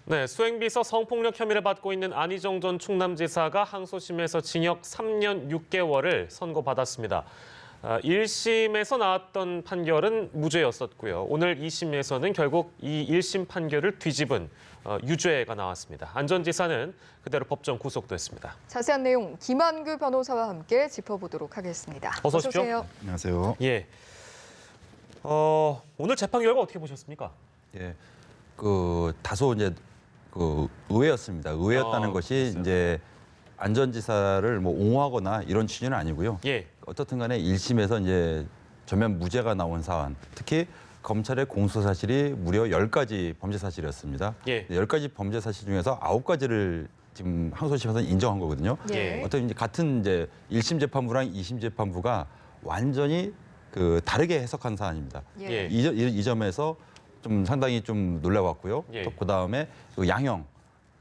네, 수행비서 성폭력 혐의를 받고 있는 안희정 전 충남지사가 항소심에서 징역 3년 6개월을 선고받았습니다. 1심에서 나왔던 판결은 무죄였었고요. 오늘 2심에서는 결국 이 1심 판결을 뒤집은 유죄가 나왔습니다. 안 전 지사는 그대로 법정 구속됐습니다. 자세한 내용 김한규 변호사와 함께 짚어보도록 하겠습니다. 어서 오십시오. 오세요. 안녕하세요. 예. 오늘 재판 결과 어떻게 보셨습니까? 예, 다소 이제 의외였습니다. 의외였다는 것이 그렇습니다. 이제 안 전 지사를 뭐 옹호하거나 이런 취지는 아니고요. 예. 어떻든간에 1심에서 이제 전면 무죄가 나온 사안, 특히 검찰의 공소 사실이 무려 10가지 범죄 사실이었습니다. 예. 10가지 범죄 사실 중에서 9가지를 지금 항소심에서 인정한 거거든요. 예. 어떤 이제 같은 이제 1심 재판부랑 2심 재판부가 완전히 다르게 해석한 사안입니다. 예. 이 점에서 좀 상당히 좀 놀라웠고요. 예. 또 그다음에 양형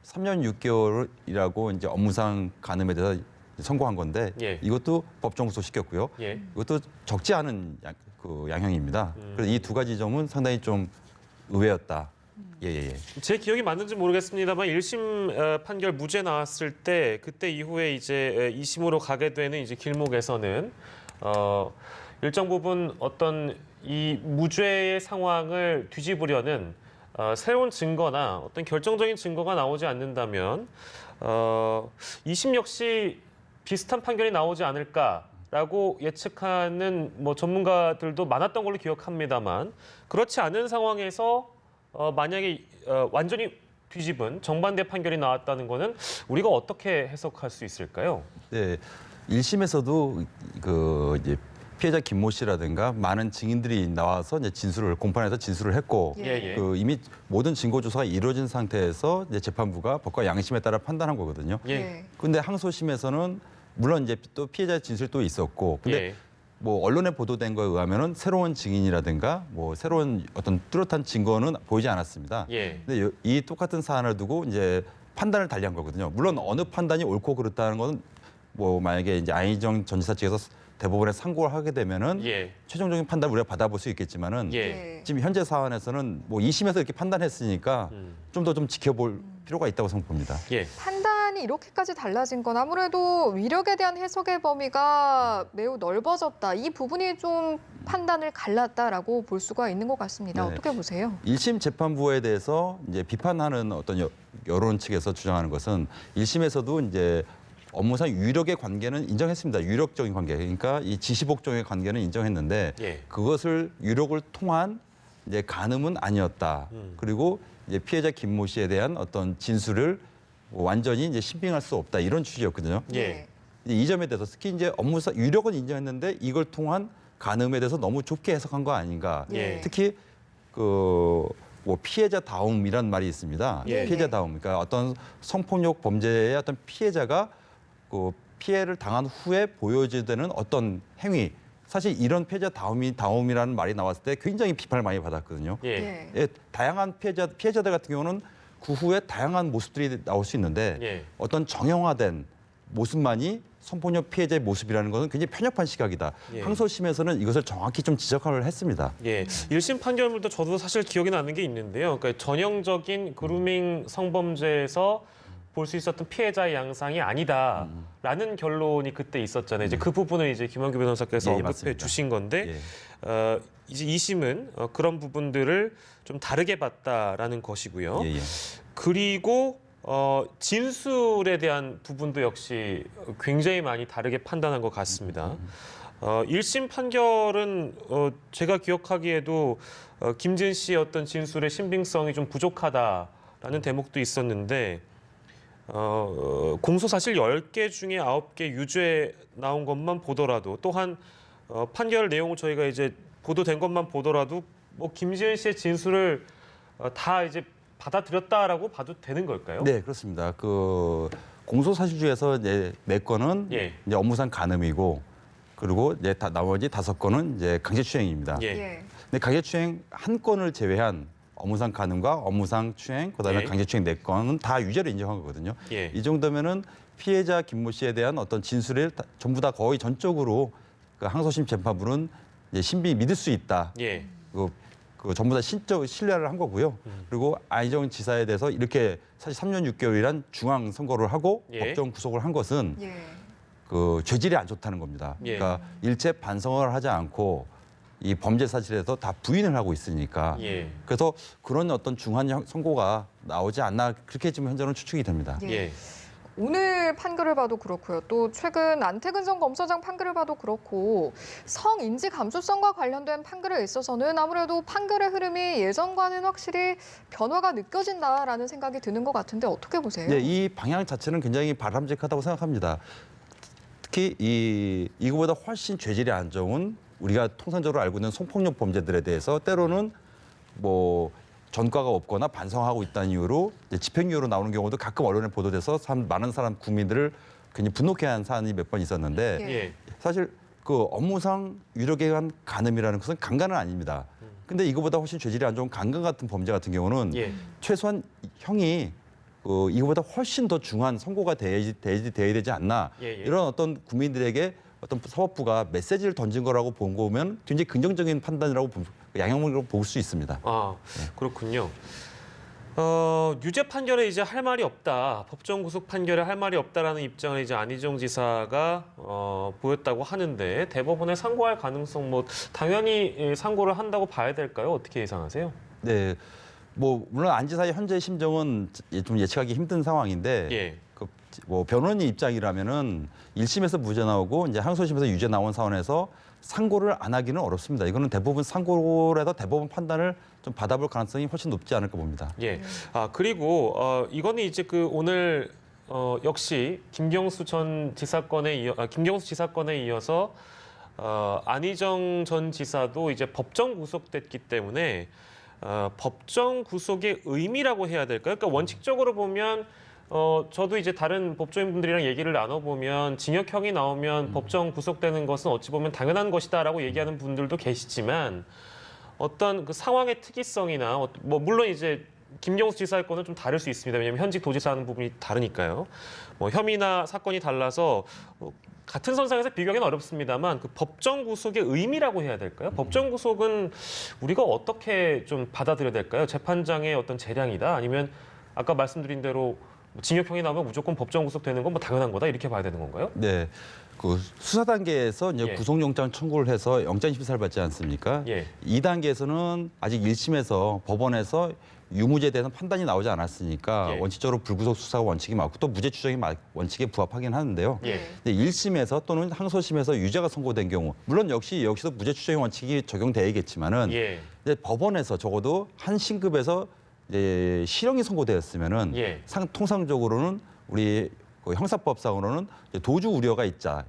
3년 6개월이라고 이제 업무상 간음에 대해서 선고한 건데 예. 이것도 법정 구속시켰고요. 예. 이것도 적지 않은 양형입니다. 그래서 이 두 가지 점은 상당히 좀 의외였다. 예. 제 기억이 맞는지 모르겠습니다만 1심 판결 무죄 나왔을 때 그때 이후에 이제 2심으로 가게 되는 이제 길목에서는 일정 부분 어떤 이 무죄의 상황을 뒤집으려는 새로운 증거나 어떤 결정적인 증거가 나오지 않는다면 2심 역시 비슷한 판결이 나오지 않을까라고 예측하는 뭐 전문가들도 많았던 걸로 기억합니다만 그렇지 않은 상황에서 만약에 완전히 뒤집은 정반대 판결이 나왔다는 거는 우리가 어떻게 해석할 수 있을까요? 네, 1심에서도 이제 피해자 김모 씨라든가 많은 증인들이 나와서 이제 공판에서 진술을 했고 예. 이미 모든 증거 조사가 이루어진 상태에서 이제 재판부가 법과 양심에 따라 판단한 거거든요. 예. 근데 항소심에서는 물론 이제 또 피해자 진술이 또 있었고 근데 예. 뭐 언론에 보도된 거에 의하면은 새로운 증인이라든가 뭐 새로운 어떤 뚜렷한 증거는 보이지 않았습니다. 예. 근데 이 똑같은 사안을 두고 이제 판단을 달리한 거거든요. 물론 어느 판단이 옳고 그렇다는 건 뭐 만약에 이제 안희정 전 지사 측에서 대법원에 상고를 하게 되면은 예. 최종적인 판단을 우리가 받아볼 수 있겠지만은 예. 지금 현재 사안에서는 뭐 2심에서 이렇게 판단했으니까 좀 더 좀 지켜볼 필요가 있다고 생각합니다. 예. 판단이 이렇게까지 달라진 건 아무래도 위력에 대한 해석의 범위가 매우 넓어졌다. 이 부분이 좀 판단을 갈랐다라고 볼 수가 있는 것 같습니다. 네. 어떻게 보세요? 1심 재판부에 대해서 이제 비판하는 어떤 여론 측에서 주장하는 것은 1심에서도 이제 업무상 유력의 관계는 인정했습니다. 유력적인 관계. 그러니까 이 지시복종의 관계는 인정했는데 예. 그것을 유력을 통한 이제 간음은 아니었다. 그리고 이제 피해자 김모 씨에 대한 어떤 진술을 완전히 이제 신빙할 수 없다. 이런 취지였거든요. 예. 이 점에 대해서 특히 이제 업무상 유력은 인정했는데 이걸 통한 간음에 대해서 너무 좁게 해석한 거 아닌가. 예. 특히 뭐 피해자다움이란 말이 있습니다. 예. 피해자다움. 그러니까 어떤 성폭력 범죄의 어떤 피해자가 피해를 당한 후에 보여줘야 되는 어떤 행위. 사실 이런 피해자다움이라는 말이 나왔을 때 굉장히 비판을 많이 받았거든요. 예. 예, 다양한 피해자들 같은 경우는 그 후에 다양한 모습들이 나올 수 있는데 예. 어떤 정형화된 모습만이 성폭력 피해자의 모습이라는 것은 굉장히 편협한 시각이다. 예. 항소심에서는 이것을 정확히 좀 지적을 했습니다. 예, 1심 판결문도 저도 사실 기억이 나는 게 있는데요. 그러니까 전형적인 그루밍 성범죄에서 볼 수 있었던 피해자의 양상이 아니다라는 결론이 그때 있었잖아요. 이제 그 부분을 이제 김한규 변호사께서 예, 언급해 맞습니다. 주신 건데 예. 이제 2심은 그런 부분들을 좀 다르게 봤다라는 것이고요. 예. 그리고 진술에 대한 부분도 역시 굉장히 많이 다르게 판단한 것 같습니다. 1심 판결은 제가 기억하기에도 김진 씨의 어떤 진술의 신빙성이 좀 부족하다라는 대목도 있었는데 공소 사실 10개 중에 9개 유죄 나온 것만 보더라도 또한 판결 내용을 저희가 이제 보도된 것만 보더라도 뭐 김지은 씨의 진술을 다 이제 받아들였다라고 봐도 되는 걸까요? 네, 그렇습니다. 공소 사실 중에서 이제 4건은 예. 이제 업무상 간음이고 그리고 이제 나머지 5건은 이제 강제추행입니다. 예. 근데 강제추행 1건을 제외한 업무상 간음과 업무상 추행, 그다음에 예. 강제추행 4건은 다 유죄를 인정한 거거든요. 예. 이 정도면은 피해자 김모 씨에 대한 어떤 진술을 전부 다 거의 전적으로 항소심 재판부는 이제 신빙 믿을 수 있다. 예. 그 전부 다 신뢰를 한 거고요. 그리고 안희정 지사에 대해서 이렇게 사실 3년 6개월이란 중앙 선고를 하고 예. 법정 구속을 한 것은 예. 그 죄질이 안 좋다는 겁니다. 예. 그러니까 일체 반성을 하지 않고 이 범죄 사실에서 다 부인을 하고 있으니까 예. 그래서 그런 어떤 중한 선고가 나오지 않나 그렇게 지금 현재는 추측이 됩니다. 예. 예. 오늘 판결을 봐도 그렇고요. 또 최근 안태근 전 검사장 판결을 봐도 그렇고 성인지 감수성과 관련된 판결에 있어서는 아무래도 판결의 흐름이 예전과는 확실히 변화가 느껴진다라는 생각이 드는 것 같은데 어떻게 보세요? 네, 이 방향 자체는 굉장히 바람직하다고 생각합니다. 특히 이거보다 훨씬 죄질이 안 좋은 우리가 통상적으로 알고 있는 성폭력 범죄들에 대해서 때로는 뭐 전과가 없거나 반성하고 있다는 이유로 이제 집행유예로 나오는 경우도 가끔 언론에 보도돼서 많은 사람 국민들을 굉장히 분노케 한 사안이 몇 번 있었는데 예. 예. 사실 그 업무상 유력에 의한 간음이라는 것은 강간은 아닙니다. 근데 이거보다 훨씬 죄질이 안 좋은 강간 같은 범죄 같은 경우는 예. 최소한 형이 이거보다 훨씬 더 중한 선고가 돼야 되지 않나 예, 예. 이런 어떤 국민들에게 어떤 사법부가 메시지를 던진 거라고 본 거면 굉장히 긍정적인 판단이라고 양형으로 볼 수 있습니다. 아, 그렇군요. 유죄 판결에 이제 할 말이 없다. 법정 구속 판결에 할 말이 없다라는 입장을 이제 안희정 지사가 보였다고 하는데 대법원에 상고할 가능성 뭐 당연히 상고를 한다고 봐야 될까요? 어떻게 예상하세요? 네, 뭐 물론 안 지사의 현재 심정은 좀 예측하기 힘든 상황인데 예. 뭐 변호인 입장이라면은 1심에서 무죄 나오고 이제 항소심에서 유죄 나온 상황에서 상고를 안 하기는 어렵습니다. 이거는 대부분 상고라도 대법원 판단을 좀 받아볼 가능성이 훨씬 높지 않을까 봅니다. 예. 아 그리고 이거는 이제 그 오늘 역시 김경수 지사건에 이어서 안희정 전 지사도 이제 법정 구속됐기 때문에 법정 구속의 의미라고 해야 될까요? 그러니까 원칙적으로 보면 저도 이제 다른 법조인분들이랑 얘기를 나눠보면 징역형이 나오면 법정 구속되는 것은 어찌 보면 당연한 것이다라고 얘기하는 분들도 계시지만 어떤 그 상황의 특이성이나 뭐 물론 이제 김경수 지사의 건은 좀 다를 수 있습니다. 왜냐하면 현직 도지사 하는 부분이 다르니까요. 뭐 혐의나 사건이 달라서 같은 선상에서 비교하기는 어렵습니다만 그 법정 구속의 의미라고 해야 될까요? 법정 구속은 우리가 어떻게 좀 받아들여야 될까요? 재판장의 어떤 재량이다 아니면 아까 말씀드린 대로 징역형이 나오면 무조건 법정 구속되는 건 뭐 당연한 거다 이렇게 봐야 되는 건가요? 네, 그 수사 단계에서 이제 예. 구속영장 청구를 해서 영장 심사를 받지 않습니까? 예. 2단계에서는 아직 1심에서 법원에서 유무죄에 대해서 판단이 나오지 않았으니까 예. 원칙적으로 불구속 수사가 원칙이 맞고 또 무죄 추정이 원칙에 부합하긴 하는데요. 예. 근데 1심에서 또는 항소심에서 유죄가 선고된 경우 물론 여기서 무죄 추정의 원칙이 적용돼야겠지만은 예. 이제 법원에서 적어도 한 신급에서 이제 실형이 선고되었으면은 예. 통상적으로는 우리 그 형사법상으로는 이제 도주 우려가 있다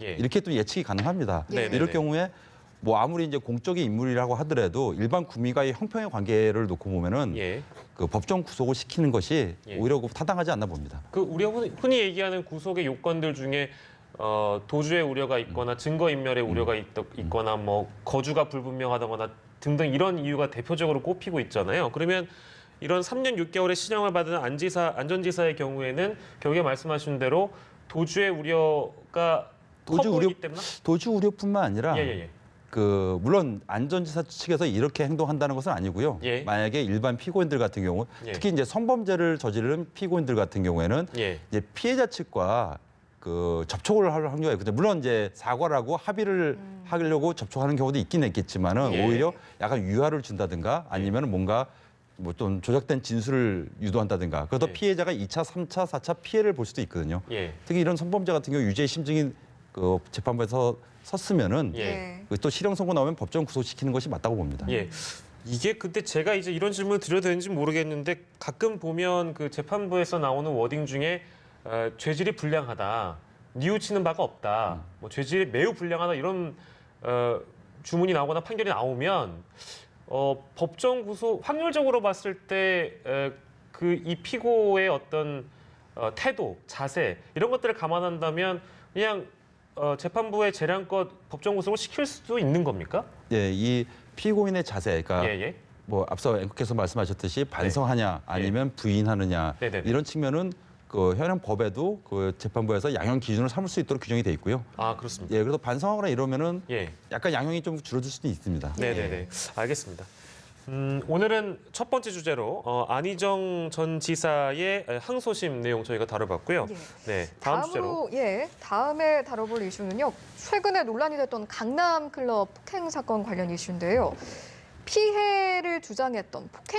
예. 이렇게 또 예측이 가능합니다. 예. 이럴 경우에 뭐 아무리 이제 공적인 인물이라고 하더라도 일반 국민과의 형평의 관계를 놓고 보면은 예. 그 법정 구속을 시키는 것이 예. 오히려 타당하지 않나 봅니다. 그 우리가 흔히 얘기하는 구속의 요건들 중에 도주의 우려가 있거나 증거인멸의 우려가 있거나 뭐 거주가 불분명하다거나 등등 이런 이유가 대표적으로 꼽히고 있잖아요. 그러면 이런 3년 6개월의 실형을 받은 안 전 지사의 경우에는 결국에 말씀하신 대로 도주의 우려가 커 보이기 때문에 도주 우려뿐만 아니라 예. 그 물론 안전지사 측에서 이렇게 행동한다는 것은 아니고요. 예. 만약에 일반 피고인들 같은 경우, 예. 특히 이제 성범죄를 저지른 피고인들 같은 경우에는 예. 이제 피해자 측과 그 접촉을 할 확률이 있거든요. 물론 이제 사과를 하고 합의를 하려고 접촉하는 경우도 있긴 있겠지만은 예. 오히려 약간 유화를 준다든가 아니면 뭔가 뭐 좀 조작된 진술을 유도한다든가 그래서 예. 피해자가 2차, 3차, 4차 피해를 볼 수도 있거든요. 예. 특히 이런 성범죄 같은 경우 유죄 심증이 그 재판부에서 섰으면은 예. 또 실형 선고 나오면 법정 구속시키는 것이 맞다고 봅니다. 예. 이게 근데 제가 이제 이런 질문을 드려도 되는지 모르겠는데 가끔 보면 그 재판부에서 나오는 워딩 중에 죄질이 불량하다, 뉘우치는 바가 없다, 뭐 죄질이 매우 불량하다 이런 주문이 나오거나 판결이 나오면 법정 구속 확률적으로 봤을 때 그 이 피고의 어떤 태도, 자세 이런 것들을 감안한다면 그냥 재판부의 재량껏 법정 구속을 시킬 수도 있는 겁니까? 예, 이 피고인의 자세, 그러니까 예. 뭐 앞서 앵커께서 말씀하셨듯이 반성하냐 아니면 부인하느냐 네네네. 이런 측면은 그 현행 법에도 그 재판부에서 양형 기준을 삼을 수 있도록 규정이 돼 있고요. 아 그렇습니다. 예, 그래서 반성하거나 이러면은 예. 약간 양형이 좀 줄어들 수도 있습니다. 네네네. 알겠습니다. 오늘은 첫 번째 주제로 안희정 전 지사의 항소심 내용 저희가 다뤄봤고요. 예. 네, 다음 주제로. 다음에 다뤄볼 이슈는요. 최근에 논란이 됐던 강남 클럽 폭행 사건 관련 이슈인데요. 폭행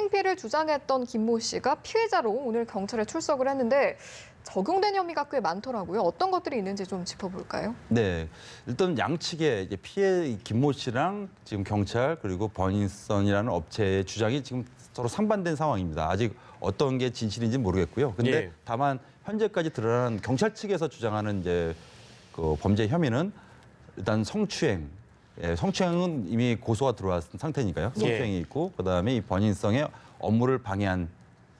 피해를 주장했던 김모 씨가 피해자로 오늘 경찰에 출석을 했는데 적용된 혐의가 꽤 많더라고요. 어떤 것들이 있는지 좀 짚어볼까요? 네, 일단 양측의 이제 피해 김모 씨랑 지금 경찰 그리고 버닝썬이라는 업체의 주장이 지금 서로 상반된 상황입니다. 아직 어떤 게 진실인지 모르겠고요. 근데 예. 다만 현재까지 드러난 경찰 측에서 주장하는 이제 그 범죄 혐의는 일단 성추행. 예, 성추행은 이미 고소가 들어왔 상태니까요. 성추행이 있고 그다음에 이 버닝썬의 업무를 방해한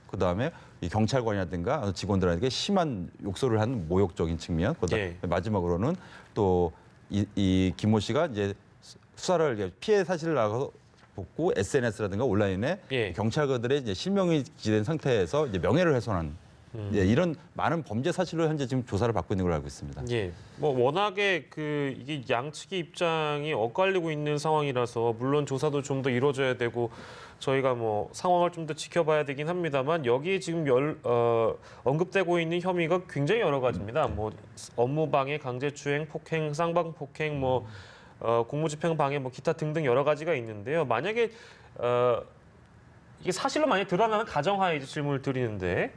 그다음에 이 경찰관이라든가 직원들에게 심한 욕설을 한 모욕적인 측면. 그다음에 마지막으로는 또 이 김모 씨가 이제 수사를 피해 사실을 나가서 보고 SNS라든가 온라인에 경찰관들의 이제 실명이 기재된 상태에서 이제 명예를 훼손한 이런 많은 범죄 사실로 현재 지금 조사를 받고 있는 걸로 알고 있습니다. 예, 뭐 워낙에 이게 양측의 입장이 엇갈리고 있는 상황이라서 물론 조사도 좀 더 이루어져야 되고 저희가 뭐 상황을 좀 더 지켜봐야 되긴 합니다만 여기에 지금 언급되고 있는 혐의가 굉장히 여러 가지입니다. 뭐 업무방해, 강제추행, 폭행, 쌍방폭행, 뭐 공무집행 방해, 뭐 기타 등등 여러 가지가 있는데요. 만약에 이게 사실로 많이 드러나는 가정하에 이제 질문을 드리는데.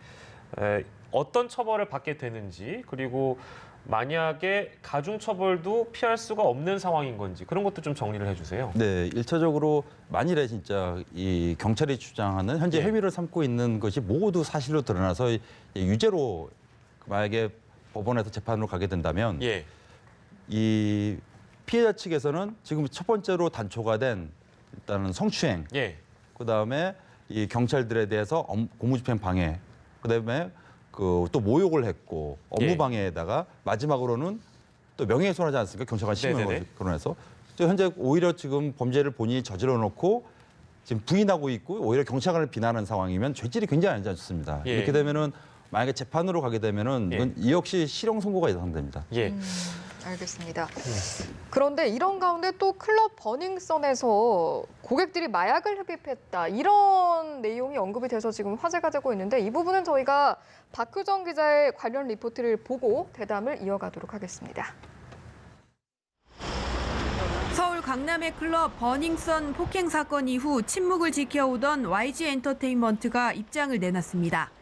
어떤 처벌을 받게 되는지 그리고 만약에 가중처벌도 피할 수가 없는 상황인 건지 그런 것도 좀 정리를 해주세요. 네, 일차적으로 만일에 진짜 이 경찰이 주장하는 현재 혐의를 삼고 있는 것이 모두 사실로 드러나서 유죄로 만약에 법원에서 재판으로 가게 된다면 이 피해자 측에서는 지금 첫 번째로 단초가 된 일단은 성추행, 그다음에 이 경찰들에 대해서 공무집행 방해, 그다음에 또 모욕을 했고 업무방해에다가 마지막으로는 또 명예훼손하지 않습니까? 경찰관 실명을 거론해서 현재 오히려 지금 범죄를 본인이 저질러 놓고 지금 부인하고 있고 오히려 경찰관을 비난하는 상황이면 죄질이 굉장히 안 좋습니다. 이렇게 되면은 만약에 재판으로 가게 되면은 이건 이 역시 실형 선고가 예상됩니다. 알겠습니다. 그런데 이런 가운데 또 클럽 버닝썬에서 고객들이 마약을 흡입했다 이런 내용이 언급이 돼서 지금 화제가 되고 있는데 이 부분은 저희가 박효정 기자의 관련 리포트를 보고 대담을 이어가도록 하겠습니다. 서울 강남의 클럽 버닝썬 폭행 사건 이후 침묵을 지켜오던 YG엔터테인먼트가 입장을 내놨습니다.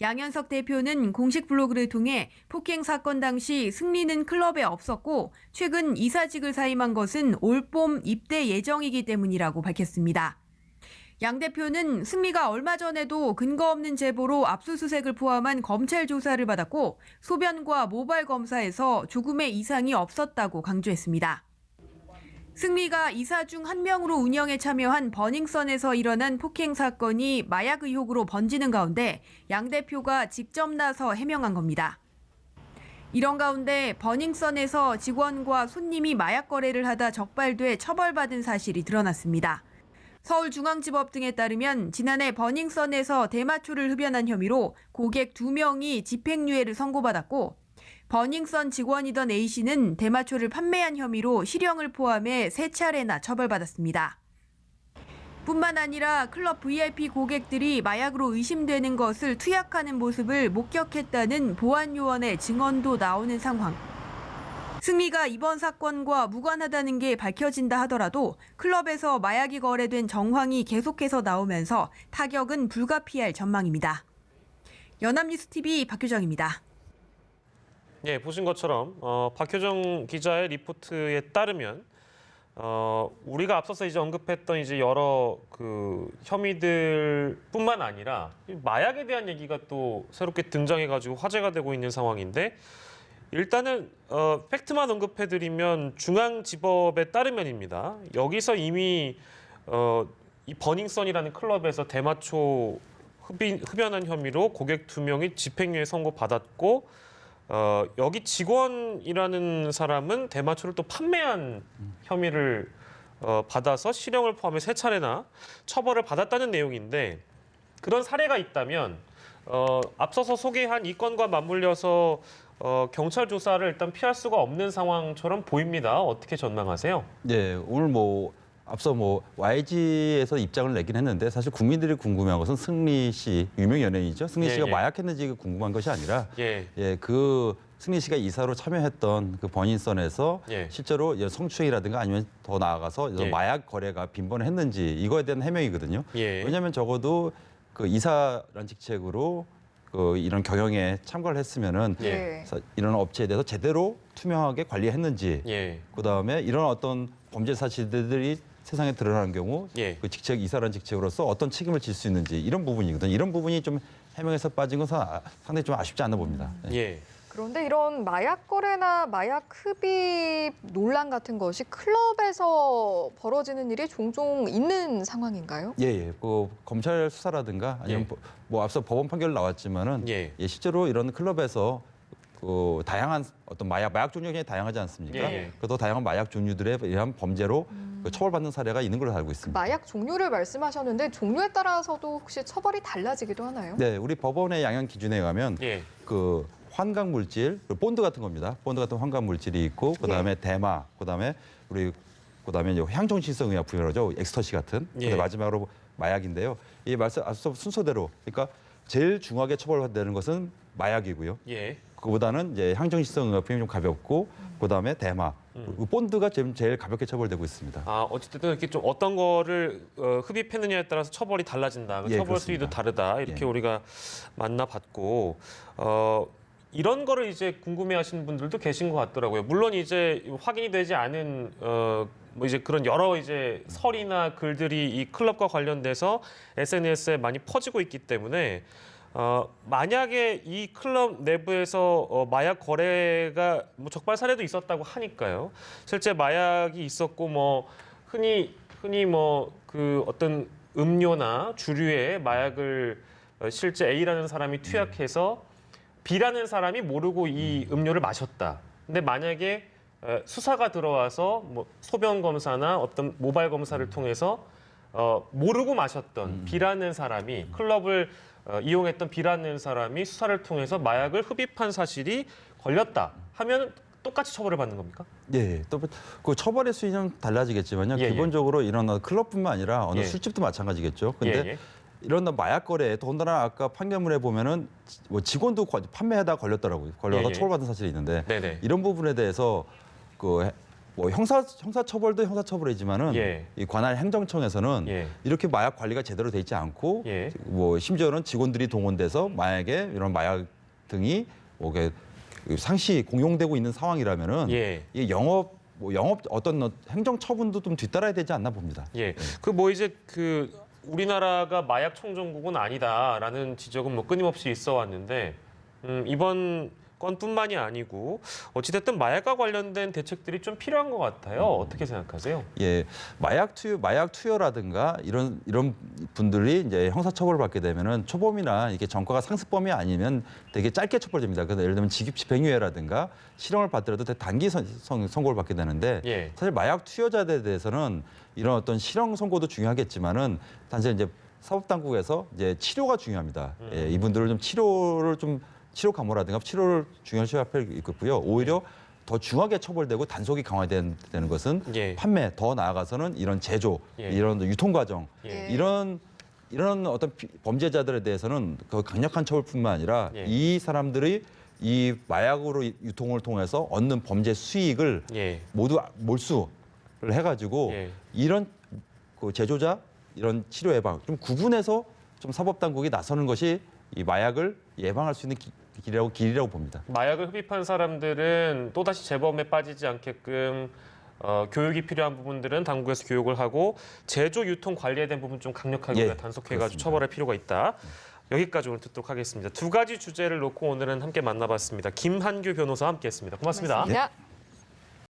양현석 대표는 공식 블로그를 통해 폭행 사건 당시 승리는 클럽에 없었고 최근 이사직을 사임한 것은 올봄 입대 예정이기 때문이라고 밝혔습니다. 양 대표는 승리가 얼마 전에도 근거 없는 제보로 압수수색을 포함한 검찰 조사를 받았고 소변과 모발 검사에서 조금의 이상이 없었다고 강조했습니다. 승리가 이사 중 한 명으로 운영에 참여한 버닝썬에서 일어난 폭행 사건이 마약 의혹으로 번지는 가운데 양 대표가 직접 나서 해명한 겁니다. 이런 가운데 버닝썬에서 직원과 손님이 마약 거래를 하다 적발돼 처벌받은 사실이 드러났습니다. 서울중앙지법 등에 따르면 지난해 버닝썬에서 대마초를 흡연한 혐의로 고객 2명이 집행유예를 선고받았고 버닝썬 직원이던 A씨는 대마초를 판매한 혐의로 실형을 포함해 3차례나 처벌받았습니다. 뿐만 아니라 클럽 VIP 고객들이 마약으로 의심되는 것을 투약하는 모습을 목격했다는 보안요원의 증언도 나오는 상황. 승리가 이번 사건과 무관하다는 게 밝혀진다 하더라도 클럽에서 마약이 거래된 정황이 계속해서 나오면서 타격은 불가피할 전망입니다. 연합뉴스TV 박효정입니다. 예, 보신 것처럼 박효정 기자의 리포트에 따르면 우리가 앞서서 이제 언급했던 이제 여러 혐의들뿐만 아니라 마약에 대한 얘기가 또 새롭게 등장해가지고 화제가 되고 있는 상황인데 일단은 팩트만 언급해드리면 중앙지법에 따르면입니다. 여기서 이미 이 버닝썬이라는 클럽에서 대마초 흡연한 혐의로 고객 2명이 집행유예 선고받았고 여기 직원이라는 사람은 대마초를 또 판매한 혐의를 받아서 실형을 포함해 3차례나 처벌을 받았다는 내용인데 그런 사례가 있다면 앞서서 소개한 이 건과 맞물려서 경찰 조사를 일단 피할 수가 없는 상황처럼 보입니다. 어떻게 전망하세요? 네, 오늘 앞서 뭐 YG에서 입장을 내긴 했는데 사실 국민들이 궁금한 것은 승리 씨, 유명 연예인이죠. 승리 씨가 예. 마약했는지가 궁금한 것이 아니라 예. 그 승리 씨가 이사로 참여했던 그 버닝썬에서 예. 실제로 성추행이라든가 아니면 더 나아가서 예. 마약 거래가 빈번했는지 이거에 대한 해명이거든요. 예. 왜냐하면 적어도 그 이사란 직책으로 그 이런 경영에 참가를 했으면은 예. 이런 업체에 대해서 제대로 투명하게 관리했는지, 예. 그다음에 이런 어떤 범죄 사실들이 세상에 드러나는 경우 예. 그 직책 이사란 직책으로서 어떤 책임을 질 수 있는지 이런 부분이거든요. 이런 부분이 좀 해명에서 빠진 것은 상당히 좀 아쉽지 않아 봅니다. 예. 그런데 이런 마약 거래나 마약 흡입 논란 같은 것이 클럽에서 벌어지는 일이 종종 있는 상황인가요? 예. 그 검찰 수사라든가 아니면 예. 뭐 앞서 법원 판결 나왔지만은 예. 실제로 이런 클럽에서 그 다양한 어떤 마약 종류가 굉장히 다양하지 않습니까? 예. 그래서 다양한 마약 종류들에 의한 범죄로 그 처벌받는 사례가 있는 걸로 알고 있습니다. 마약 종류를 말씀하셨는데 종류에 따라서도 혹시 처벌이 달라지기도 하나요? 네, 우리 법원의 양형 기준에 의하면 예. 그 환각 물질, 본드 같은 겁니다. 본드 같은 환각 물질이 있고 그다음에 대마, 그다음에 이제 향정신성 의약 부여죠. 엑스터시 같은. 예. 그다음에 마지막으로 마약인데요. 이 말씀 앞서 순서대로 그러니까 제일 중하게 처벌되는 것은 마약이고요. 예. 그보다는 이제 향정신성 의약품이 좀 가볍고 그다음에 대마, 그리고 본드가 제일 가볍게 처벌되고 있습니다. 아, 어쨌든 이렇게 좀 어떤 거를 흡입했느냐에 따라서 처벌이 달라진다. 예, 처벌 그렇습니다. 수위도 다르다. 이렇게 예. 우리가 만나봤고 이런 거를 이제 궁금해하시는 분들도 계신 것 같더라고요. 물론 이제 확인이 되지 않은 뭐 이제 그런 여러 이제 설이나 글들이 이 클럽과 관련돼서 SNS에 많이 퍼지고 있기 때문에 만약에 이 클럽 내부에서 마약 거래가 뭐 적발 사례도 있었다고 하니까요. 실제 마약이 있었고 뭐 흔히 뭐 그 어떤 음료나 주류에 마약을 실제 A라는 사람이 투약해서 B라는 사람이 모르고 이 음료를 마셨다. 근데 만약에 수사가 들어와서 뭐 소변 검사나 어떤 모발 검사를 통해서 모르고 마셨던 B라는 사람이 클럽을 이용했던 B라는 사람이 수사를 통해서 마약을 흡입한 사실이 걸렸다 하면 똑같이 처벌을 받는 겁니까? 예, 또 그 처벌의 수위는 달라지겠지만요. 예, 기본적으로 이런 클럽뿐만 아니라 어느 예. 술집도 마찬가지겠죠. 근데 예. 이런 마약 거래, 더군다나 아까 판결문에 보면은 뭐 직원도 판매하다 걸렸더라고요. 걸려서 예. 처벌받은 사실이 있는데 네네. 이런 부분에 대해서 그 뭐 형사 처벌도 형사 처벌이지만은 예. 이 관할 행정청에서는 예. 이렇게 마약 관리가 제대로 돼 있지 않고 예. 뭐 심지어는 직원들이 동원돼서 마약에 이런 마약 등이 뭐 이게 상시 공용되고 있는 상황이라면은 예. 이 영업 어떤 행정 처분도 좀 뒤따라야 되지 않나 봅니다. 예. 그 뭐 이제 그 우리나라가 마약 청정국은 아니다라는 지적은 뭐 끊임없이 있어 왔는데 이번 건뿐만이 아니고 어찌됐든 마약과 관련된 대책들이 좀 필요한 것 같아요. 어떻게 생각하세요? 예, 마약 투여라든가 이런 분들이 이제 형사처벌을 받게 되면은 초범이나 이게 전과가 상습범이 아니면 되게 짧게 처벌됩니다. 그래서 예를 들면 직입 집행유예라든가 실형을 받더라도 되게 단기 선고를 받게 되는데 예. 사실 마약 투여자들에 대해서는 이런 어떤 실형 선고도 중요하겠지만은 단지 이제 사법당국에서 이제 치료가 중요합니다. 예, 이분들을 좀 치료 감호라든가 치료를 중요시 할 필요가 있고요. 오히려 더 중하게 처벌되고 단속이 강화되는 것은 예. 판매, 더 나아가서는 이런 제조, 예. 이런 유통 과정, 예. 이런 어떤 범죄자들에 대해서는 그 강력한 처벌뿐만 아니라 예. 이 사람들이 이 마약으로 유통을 통해서 얻는 범죄 수익을 예. 모두 몰수를 해가지고 예. 이런 그 제조자, 이런 치료 예방 좀 구분해서 좀 사법당국이 나서는 것이 이 마약을 예방할 수 있는 길이라고 봅니다. 마약을 흡입한 사람들은 또다시 재범에 빠지지 않게끔 교육이 필요한 부분들은 당국에서 교육을 하고 제조, 유통, 관리에 대한 부분 좀 강력하게 예, 우리가 단속해가지고 그렇습니다. 처벌할 필요가 있다. 여기까지 오늘 듣도록 하겠습니다. 두 가지 주제를 놓고 오늘은 함께 만나봤습니다. 김한규 변호사와 함께했습니다. 고맙습니다. 고맙습니다.